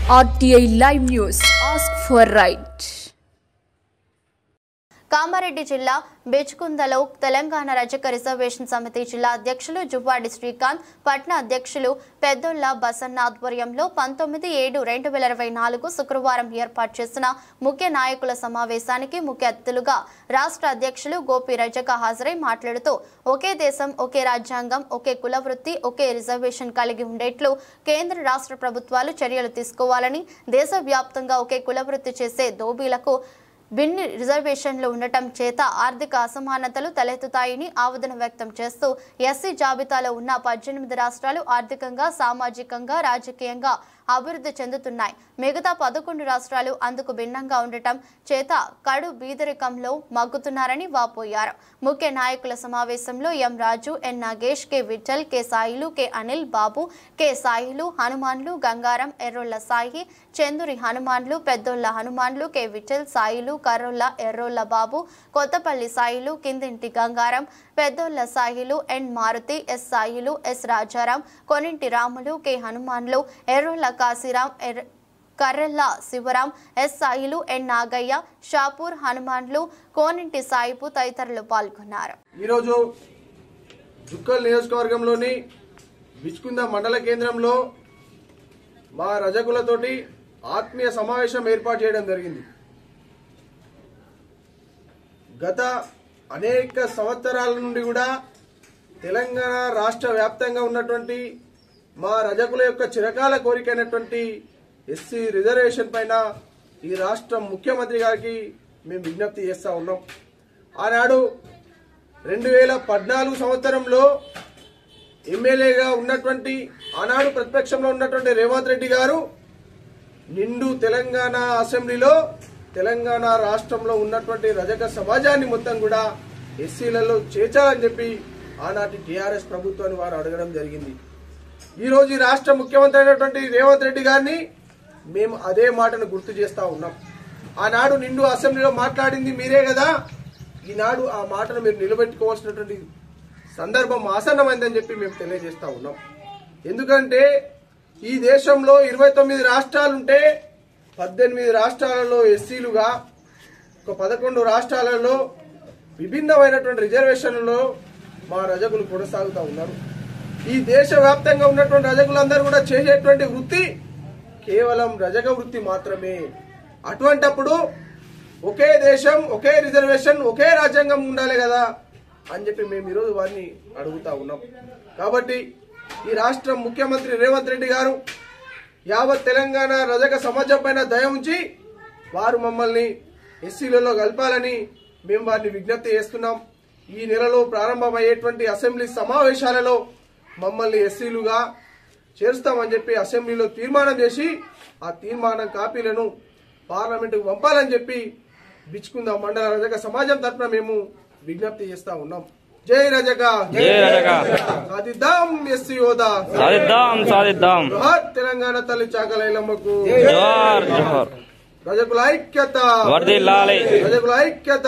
RTI Live News. Ask for right. Kamareddy జిల్లా బెచ్కుందలో తెలంగాణ రజక reservation సమితి జిల్లా అధ్యక్షులు జువ్వాడి శ్రీకాంత్, పట్న అధ్యక్షులు పెద్దొల్ల బసన్న ఆధ్వర్యంలో 19/7/2024 శుక్రవారం ఏర్పాటు చేసిన ముఖ్య నాయకుల సమావేశానికి ముఖ్య అతిథులుగా రాష్ట్ర అధ్యక్షులు గోపి రజక హాజరై మాట్లాడుతూ ఒకే దేశం, ఒకే రాజ్యాంగం, ఒకే కుల వృత్తి, ఒకే రిజర్వేషన్ కలిగి ఉండేట్లు కేంద్ర రాష్ట్ర ప్రభుత్వాలు చర్యలు తీసుకోవాలని, దేశవ్యాప్తంగా ఒకే కుల వృత్తి చేసే దోబీలకు భిన్న రిజర్వేషన్లు ఉండటం చేత ఆర్థిక అసమానతలు తలెత్తుతాయని ఆవేదన వ్యక్తం చేస్తూ ఎస్సీ జాబితాలో ఉన్న 18 రాష్ట్రాలు ఆర్థికంగా, సామాజికంగా, రాజకీయంగా అభివృద్ధి చెందుతున్నాయి. మిగతా 11 రాష్ట్రాలు అందుకు భిన్నంగా ఉండటం చేత కడు బీదరికంలో మగ్గుతున్నారని వాపోయారు. ముఖ్య నాయకుల సమావేశంలో M Raju, N Nagesh, K Vithal, K Sailu, K Anil, Babu, K Sailu, Hanumanlu, Gangaram, Errolla Sai, Chanduri Hanumanlu, Peddolla Hanumanlu, K Vithal, Sailu, Karrolla, Errolla Babu, Kothapalli Sailu, Kindinti Gangaram, Peddolla Sailu, N Maruthi, S Sailu, S Rajaram, Koninti Ramulu, K Hanumanlu, Errolla Kashiram, Karrella Shivaram, S Sailu, N Nagaiah, Shapur Hanumanlu, Koninti Saipu తదితరులు పాల్గొన్నారు. ఈరోజు జుక్కల్ నియోజకవర్గంలోని బిచ్కుంద మండల కేంద్రంలో మా రజకులతోటి ఆత్మీయ సమావేశం ఏర్పాటు చేయడం జరిగింది. గత అనేక సంవత్సరాల నుండి కూడా తెలంగాణ రాష్ట్ర వ్యాప్తంగా ఉన్నటువంటి మా రజకుల యొక్క చిరకాల కోరికైనటువంటి ఎస్సీ రిజర్వేషన్ పైన ఈ రాష్ట్ర ముఖ్యమంత్రి గారికి మేము విజ్ఞప్తి చేస్తా ఉన్నాం. ఆనాడు 2014 సంవత్సరంలో ఎమ్మెల్యేగా ఉన్నటువంటి, ఆనాడు ప్రతిపక్షంలో ఉన్నటువంటి రేవంత్ రెడ్డి గారు నిండు తెలంగాణ అసెంబ్లీలో తెలంగాణ రాష్ట్రంలో ఉన్నటువంటి రజక సమాజాన్ని మొత్తం కూడా ఎస్సీలలో చేర్చాలని చెప్పి ఆనాటి టీఆర్ఎస్ ప్రభుత్వాన్ని వారు అడగడం జరిగింది. ఈ రోజు ఈ రాష్ట్ర ముఖ్యమంత్రి అయినటువంటి రేవంత్ రెడ్డి గారిని మేము అదే మాటను గుర్తు చేస్తా ఉన్నాం. ఆనాడు నిండు అసెంబ్లీలో మాట్లాడింది మీరే కదా, ఈనాడు ఆ మాటను మీరు నిలబెట్టుకోవాల్సినటువంటి సందర్భం ఆసన్నమైందని చెప్పి మేము తెలియజేస్తా ఉన్నాం. ఎందుకంటే ఈ దేశంలో 29 రాష్ట్రాలుంటే 18 రాష్ట్రాలలో ఎస్సీలుగా, ఒక 11 రాష్ట్రాలలో విభిన్నమైనటువంటి రిజర్వేషన్లలో మా రజకులు కొనసాగుతూ ఉన్నారు. ఈ దేశవ్యాప్తంగా ఉన్నటువంటి రజకులందరూ కూడా చేసేటువంటి వృత్తి కేవలం రజక వృత్తి మాత్రమే. అటువంటప్పుడు ఒకే దేశం, ఒకే రిజర్వేషన్, ఒకే రాజ్యాంగం ఉండాలి కదా అని చెప్పి మేము ఈరోజు వారిని అడుగుతా ఉన్నాం. కాబట్టి ఈ రాష్ట్ర ముఖ్యమంత్రి రేవంత్ రెడ్డి గారు యావత్ తెలంగాణ రజక సమాజం పైన దయ ఉంచి వారు మమ్మల్ని ఎస్సీలలో కలపాలని మేము వారిని విజ్ఞప్తి చేస్తున్నాం. ఈ నెలలో ప్రారంభమయ్యేటువంటి అసెంబ్లీ సమావేశాలలో మమ్మల్ని ఎస్సీలుగా చేరుస్తామని చెప్పి అసెంబ్లీలో తీర్మానం చేసి ఆ తీర్మానం కాపీలను పార్లమెంటుకు పంపాలని చెప్పి బిచ్కుంద మండల రజక సమాజం తరఫున మేము విజ్ఞప్తి చేస్తా ఉన్నాం. జై రజక, సాధిద్దాం ఎస్సీ హోదా, సాధిద్దాం తెలంగాణ తల్లి చాకలైలమ్మకు రజకుల ఐక్యత, రజకుల ఐక్యత.